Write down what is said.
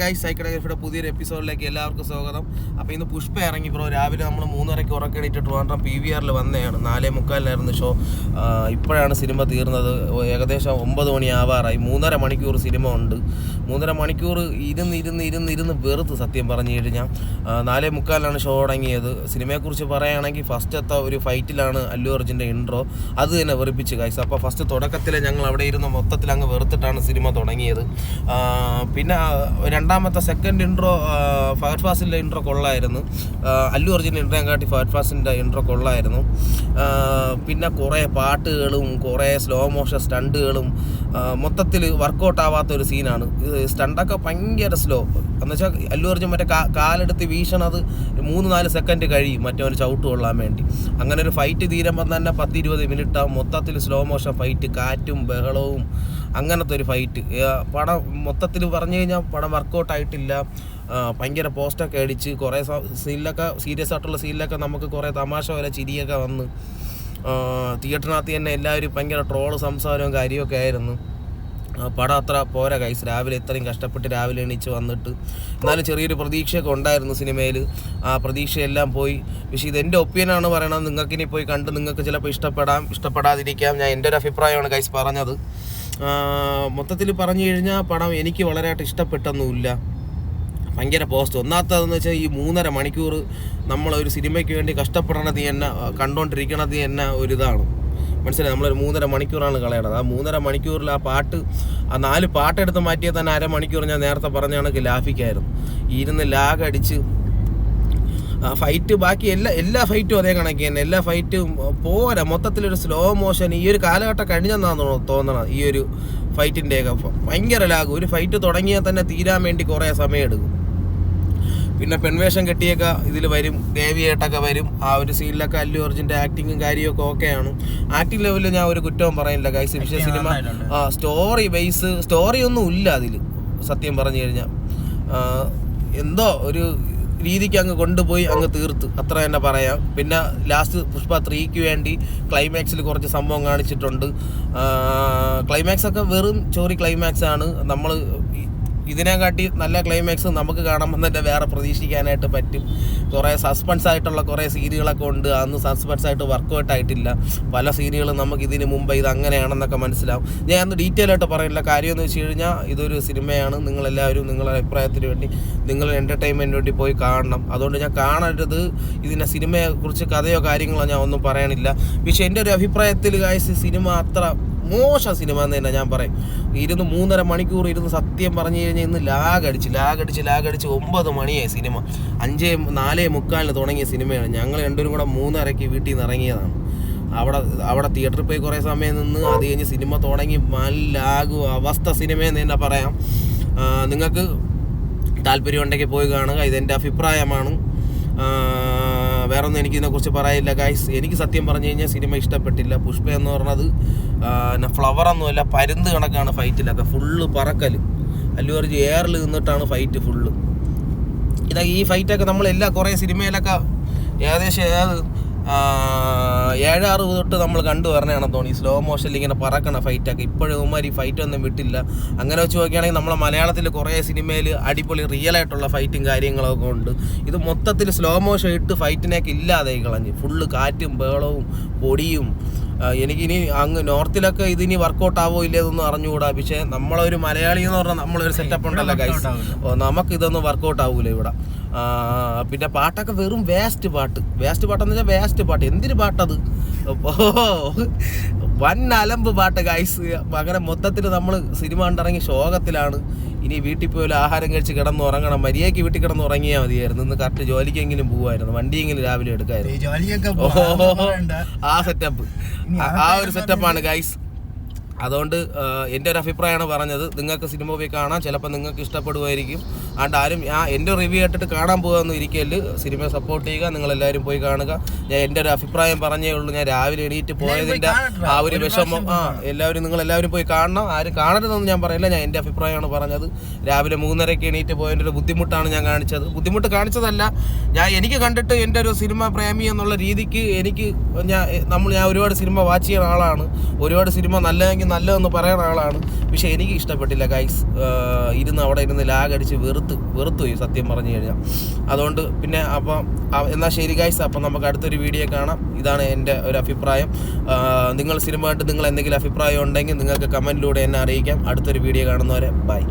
Guys സൈക്കോഗ്രാഫിയുടെ പുതിയൊരു എപ്പിസോഡിലേക്ക് എല്ലാവർക്കും സ്വാഗതം. അപ്പോൾ ഇന്ന് പുഷ്പ ഇറങ്ങി ബ്രോ. രാവിലെ നമ്മൾ 3:30 ഉറക്കണിട്ട് ട്രിവാൻഡ്രം PVRൽ വന്നതാണ്. 4:45 ഷോ. ഇപ്പോഴാണ് സിനിമ തീർന്നത്. ഏകദേശം 9 മണിയാവാറായി. 3.5 മണിക്കൂർ സിനിമ ഉണ്ട്. 3.5 മണിക്കൂർ ഇരുന്ന് വെറുത്ത് സത്യം പറഞ്ഞു കഴിഞ്ഞാൽ. 4:45 ഷോ തുടങ്ങിയത്. സിനിമയെക്കുറിച്ച് പറയുകയാണെങ്കിൽ ഫസ്റ്റത്തെ ഒരു ഫൈറ്റിലാണ് അല്ലു അർജുൻ്റെ ഇൻട്രോ. അത് തന്നെ വെറുപ്പിച്ച് ഗൈസ്. അപ്പോൾ ഫസ്റ്റ് തുടക്കത്തിൽ ഞങ്ങൾ അവിടെ ഇരുന്ന് മൊത്തത്തിൽ അങ്ങ് വെറുത്തിട്ടാണ് സിനിമ തുടങ്ങിയത്. പിന്നെ രണ്ടാമത്തെ സെക്കൻഡ് ഇൻട്രോ ഫഹദ് ഫാസിലിൻ്റെ ഇൻട്രോ കൊള്ളായിരുന്നു. അല്ലു അർജുൻ്റെ ഇൻട്രോയും കാട്ടി ഫഹദ് ഫാസിലിൻ്റെ ഇൻട്രോ കൊള്ളായിരുന്നു. പിന്നെ കുറേ പാട്ടുകളും കുറേ സ്ലോ മോഷൻ സ്റ്റണ്ടുകളും മൊത്തത്തിൽ വർക്കൗട്ട് ആവാത്തൊരു സീനാണ്. സ്റ്റണ്ടൊക്കെ ഭയങ്കര സ്ലോ എന്ന് വെച്ചാൽ അല്ലു അർജുൻ മറ്റേ കാലെടുത്ത് വീശണത് 3-4 സെക്കൻഡ് കഴിയും മറ്റൊരു ചവിട്ട് കൊള്ളാൻ വേണ്ടി. അങ്ങനെ ഒരു ഫൈറ്റ് തീരുമ്പം തന്നെ 10-20 മിനിറ്റാവും. മൊത്തത്തിൽ സ്ലോ മോഷൻ ഫൈറ്റ്, കാറ്റും ബഹളവും അങ്ങനത്തെ ഒരു ഫൈറ്റ്. പടം മൊത്തത്തിൽ പറഞ്ഞു കഴിഞ്ഞാൽ പടം വർക്കൗട്ടായിട്ടില്ല. ഭയങ്കര പോസ്റ്റൊക്കെ അടിച്ച് കുറേ സീനിലൊക്കെ സീരിയസ് ആയിട്ടുള്ള സീനിലൊക്കെ നമുക്ക് കുറേ തമാശ പോലെ ചിരിയൊക്കെ വന്ന് തിയേറ്ററിനകത്ത് തന്നെ എല്ലാവരും ഭയങ്കര ട്രോള് സംസാരവും കാര്യമൊക്കെ ആയിരുന്നു. പടം അത്ര പോരാ ഗൈസ്. രാവിലെ ഇത്രയും കഷ്ടപ്പെട്ട് രാവിലെ എണീച്ച് വന്നിട്ട് എന്നാലും ചെറിയൊരു പ്രതീക്ഷയൊക്കെ ഉണ്ടായിരുന്നു സിനിമയിൽ. ആ പ്രതീക്ഷയെല്ലാം പോയി. പക്ഷേ ഇതെൻ്റെ ഒപ്പീനിയനാണ് പറയണത്. നിങ്ങൾക്കിനി പോയി കണ്ട് നിങ്ങൾക്ക് ചിലപ്പോൾ ഇഷ്ടപ്പെടാതിരിക്കാം. ഞാൻ എൻ്റെ ഒരു അഭിപ്രായമാണ് ഗൈസ് പറഞ്ഞത്. മൊത്തത്തിൽ പറഞ്ഞു കഴിഞ്ഞാൽ പടം എനിക്ക് വളരെയായിട്ട് ഇഷ്ടപ്പെട്ടൊന്നുമില്ല. ഭയങ്കര പോസ്റ്റ്. ഒന്നാമത്തേതെന്ന് വെച്ചാൽ ഈ 3.5 മണിക്കൂർ നമ്മളൊരു സിനിമയ്ക്ക് വേണ്ടി കഷ്ടപ്പെടണത് തന്നെ കണ്ടുകൊണ്ടിരിക്കണത് തന്നെ ഒരിതാണ്. മനസ്സിലായി? നമ്മളൊരു 3.5 മണിക്കൂറാണ് കളയണത്. ആ 3.5 മണിക്കൂറിൽ ആ 4 പാട്ടെടുത്ത് മാറ്റിയാൽ തന്നെ അരമണിക്കൂർ ഞാൻ നേരത്തെ പറഞ്ഞ കണക്ക് ലാഫിക്കായിരുന്നു. ഇരുന്ന് ലാഗ് അടിച്ച് ഫൈറ്റ് ബാക്കി എല്ലാ ഫൈറ്റും അതേ കണക്ക് തന്നെ. എല്ലാ ഫൈറ്റും പോരാ. മൊത്തത്തിലൊരു സ്ലോ മോഷൻ ഈ ഒരു കാലഘട്ടം കഴിഞ്ഞെന്നാണ് തോന്നണം. ഈ ഒരു ഫൈറ്റിൻ്റെയൊക്കെ ഭയങ്കര ലാഗ്. ഒരു ഫൈറ്റ് തുടങ്ങിയാൽ തന്നെ തീരാൻ വേണ്ടി കുറേ സമയം എടുക്കും. പിന്നെ പെൺവേഷം കെട്ടിയൊക്കെ ഇതിൽ വരും, ദേവിയായിട്ടൊക്കെ വരും. ആ ഒരു സീനിലൊക്കെ അല്ലു അർജുൻ്റെ ആക്ടിങ്ങും കാര്യമൊക്കെ ഓക്കെയാണ്. ആക്ടിങ് ലെവലിൽ ഞാൻ ഒരു കുറ്റവും പറയില്ല ഗൈസ്. പക്ഷേ സിനിമ സ്റ്റോറി ഒന്നും ഇല്ല അതിൽ സത്യം പറഞ്ഞു കഴിഞ്ഞാൽ. എന്തോ ഒരു രീതിക്ക് അങ്ങ് കൊണ്ടുപോയി അങ്ങ് തീർത്ത്, അത്ര തന്നെ പറയാം. പിന്നെ ലാസ്റ്റ് പുഷ്പ 3ക്ക് വേണ്ടി ക്ലൈമാക്സിൽ കുറച്ച് സംഭവം കാണിച്ചിട്ടുണ്ട്. ക്ലൈമാക്സൊക്കെ വെറും ചോറി ക്ലൈമാക്സ് ആണ്. നമ്മൾ ഇതിനെക്കാട്ടി നല്ല ക്ലൈമാക്സ് നമുക്ക് കാണുമ്പോൾ തന്നെ വേറെ പ്രതീക്ഷിക്കാനായിട്ട് പറ്റും. കുറേ സസ്പെൻസ് ആയിട്ടുള്ള കുറേ സീനുകളൊക്കെ ഉണ്ട്. അന്ന് സസ്പെൻസ് ആയിട്ട് വർക്കൗട്ട് ആയിട്ടില്ല. പല സീനുകളും നമുക്ക് ഇതിന് മുമ്പ് ഇത് അങ്ങനെയാണെന്നൊക്കെ മനസ്സിലാവും. ഞാൻ അന്ന് ഡീറ്റെയിൽ ആയിട്ട് പറയില്ല. കാര്യം എന്ന് വെച്ച് കഴിഞ്ഞാൽ ഇതൊരു സിനിമയാണ്. നിങ്ങളെല്ലാവരും നിങ്ങളുടെ അഭിപ്രായത്തിന് വേണ്ടി, നിങ്ങളുടെ എൻ്റർടൈൻമെൻറ്റിന് വേണ്ടി പോയി കാണണം. അതുകൊണ്ട് ഞാൻ കാണരുത് ഇതിനെ സിനിമയെക്കുറിച്ച് കഥയോ കാര്യങ്ങളോ ഞാൻ ഒന്നും പറയണില്ല. പക്ഷേ എൻ്റെ ഒരു അഭിപ്രായത്തിൽ ഗൈസ് സിനിമ അത്ര മോശം സിനിമ എന്ന് തന്നെ ഞാൻ പറയും. 3.5 മണിക്കൂർ ഇരുന്ന് സത്യം പറഞ്ഞു കഴിഞ്ഞാൽ ഇന്ന് ലാഗടിച്ച് 9 മണിയായി സിനിമ. 4:45 തുടങ്ങിയ സിനിമയാണ്. ഞങ്ങൾ രണ്ടുപേരും കൂടെ 3:30 വീട്ടിൽ നിന്ന് ഇറങ്ങിയതാണ്. അവിടെ തിയേറ്ററിൽ പോയി കുറേ സമയം നിന്ന് അത് കഴിഞ്ഞ് സിനിമ തുടങ്ങി ലാഗും അവസ്ഥ സിനിമയെന്ന് തന്നെ പറയാം. നിങ്ങൾക്ക് താല്പര്യമുണ്ടെങ്കിൽ പോയി കാണുക. ഇതെൻ്റെ അഭിപ്രായമാണ്. വേറൊന്നും എനിക്കിതിനെക്കുറിച്ച് പറയില്ല ഗൈസ്. എനിക്ക് സത്യം പറഞ്ഞു കഴിഞ്ഞാൽ സിനിമ ഇഷ്ടപ്പെട്ടില്ല. പുഷ്പ എന്ന് പറഞ്ഞത് ഫ്ലവറൊന്നുമല്ല, പരുന്ത് കണക്കാണ് ഫൈറ്റിലൊക്കെ. ഫുള്ള് പറക്കൽ. അല്ലു അർജുൻ എയറിൽ നിന്നിട്ടാണ് ഫൈറ്റ് ഫുള്ള്. ഈ ഫൈറ്റൊക്കെ നമ്മളെല്ലാ കുറേ സിനിമയിലൊക്കെ ഏകദേശം 7-6 തൊട്ട് നമ്മൾ കണ്ടു വരണയാണെന്ന് തോന്നി. സ്ലോ മോഷനിൽ ഇങ്ങനെ പറക്കണ ഫൈറ്റൊക്കെ. ഇപ്പോഴും ഉമ്മാർ ഈ ഫൈറ്റൊന്നും വിട്ടില്ല. അങ്ങനെ വെച്ച് നോക്കുകയാണെങ്കിൽ നമ്മളെ മലയാളത്തിൽ കുറേ സിനിമയിൽ അടിപൊളി റിയലായിട്ടുള്ള ഫൈറ്റും കാര്യങ്ങളൊക്കെ ഉണ്ട്. ഇത് മൊത്തത്തിൽ സ്ലോ മോഷൻ ഇട്ട് ഫൈറ്റിനെയൊക്കെ ഇല്ലാതായി കളഞ്ഞ്. ഫുള്ള് കാറ്റും ബഹളവും പൊടിയും. എനിക്കിനി അങ്ങ് നോർത്തിലൊക്കെ ഇതിനി വർക്കൗട്ട് ആവോ ഇല്ലേതൊന്നും അറിഞ്ഞുകൂടാ. പക്ഷേ നമ്മളൊരു മലയാളി എന്ന് പറഞ്ഞാൽ നമ്മളൊരു സെറ്റപ്പ് ഉണ്ടല്ലോ ഗൈസ്. നമുക്കിതൊന്നും വർക്കൗട്ട് ആവൂല ഇവിടെ. പിന്നെ പാട്ടൊക്കെ വെറും വേസ്റ്റ് പാട്ടെന്ന് വെച്ചാൽ വേസ്റ്റ് പാട്ട്. എന്തിന് പാട്ടത്? വൻ അലമ്പ് പാട്ട് ഗൈസ്. അങ്ങനെ മൊത്തത്തിൽ നമ്മൾ സിനിമ കണ്ടിറങ്ങി ശോകത്തിലാണ്. ഇനി വീട്ടിൽ പോയാലും ആഹാരം കഴിച്ച് കിടന്നുറങ്ങണം. മര്യാദയ്ക്ക് വീട്ടിൽ കിടന്നുറങ്ങിയാൽ മതിയായിരുന്നു. ഇന്ന് കറക്റ്റ് ജോലിക്കെങ്കിലും പോവായിരുന്നു. വണ്ടിയെങ്കിലും രാവിലെ എടുക്കായിരുന്നു. ആ സെറ്റപ്പ്, ആ ഒരു സെറ്റപ്പാണ് ഗൈസ്. അതുകൊണ്ട് എൻ്റെ ഒരു അഭിപ്രായമാണ് പറഞ്ഞത്. നിങ്ങൾക്ക് സിനിമ പോയി കാണാം. ചിലപ്പോൾ നിങ്ങൾക്ക് ഇഷ്ടപ്പെടുമായിരിക്കും. അതുകൊണ്ട് ആരും എൻ്റെ റിവ്യൂ കേട്ടിട്ട് കാണാൻ പോകുകയൊന്നും ഇരിക്കല്. സിനിമയെ സപ്പോർട്ട് ചെയ്യുക. നിങ്ങളെല്ലാവരും പോയി കാണുക. ഞാൻ എൻ്റെ ഒരു അഭിപ്രായം പറഞ്ഞേ ഉള്ളൂ. ഞാൻ രാവിലെ എണീറ്റ് പോയതിൻ്റെ ആ ഒരു വിഷമം നിങ്ങളെല്ലാവരും പോയി കാണണം. ആരും കാണരുതെന്ന് ഞാൻ പറയില്ല. ഞാൻ എൻ്റെ അഭിപ്രായമാണ് പറഞ്ഞത്. രാവിലെ 3:30 എണീറ്റ് പോയതിൻ്റെ ഒരു ബുദ്ധിമുട്ടാണ് ഞാൻ കാണിച്ചത്. ബുദ്ധിമുട്ട് കാണിച്ചതല്ല, എനിക്ക് കണ്ടിട്ട് എൻ്റെ ഒരു സിനിമ പ്രേമി എന്നുള്ള രീതിക്ക് ഞാൻ ഒരുപാട് സിനിമ വാച്ച് ചെയ്യുന്ന ആളാണ്. ഒരുപാട് സിനിമ നല്ലതെങ്കിൽ നല്ലതെന്ന് പറയുന്ന ആളാണ്. പക്ഷേ എനിക്ക് ഇഷ്ടപ്പെട്ടില്ല ഗൈസ്. അവിടെ ഇരുന്ന് ലാഗ് അടിച്ച് വെറുത്തുപോയി സത്യം പറഞ്ഞു കഴിഞ്ഞാൽ. അതുകൊണ്ട് പിന്നെ അപ്പം എന്നാൽ ശരി ഗൈസ്, അപ്പം നമുക്ക് അടുത്തൊരു വീഡിയോ കാണാം. ഇതാണ് എൻ്റെ ഒരു അഭിപ്രായം. നിങ്ങൾ സിനിമ ആയിട്ട് നിങ്ങൾ എന്തെങ്കിലും അഭിപ്രായം ഉണ്ടെങ്കിൽ നിങ്ങൾക്ക് കമൻറ്റിലൂടെ എന്നെ അറിയിക്കാം. അടുത്തൊരു വീഡിയോ കാണുന്നവരെ ബൈ.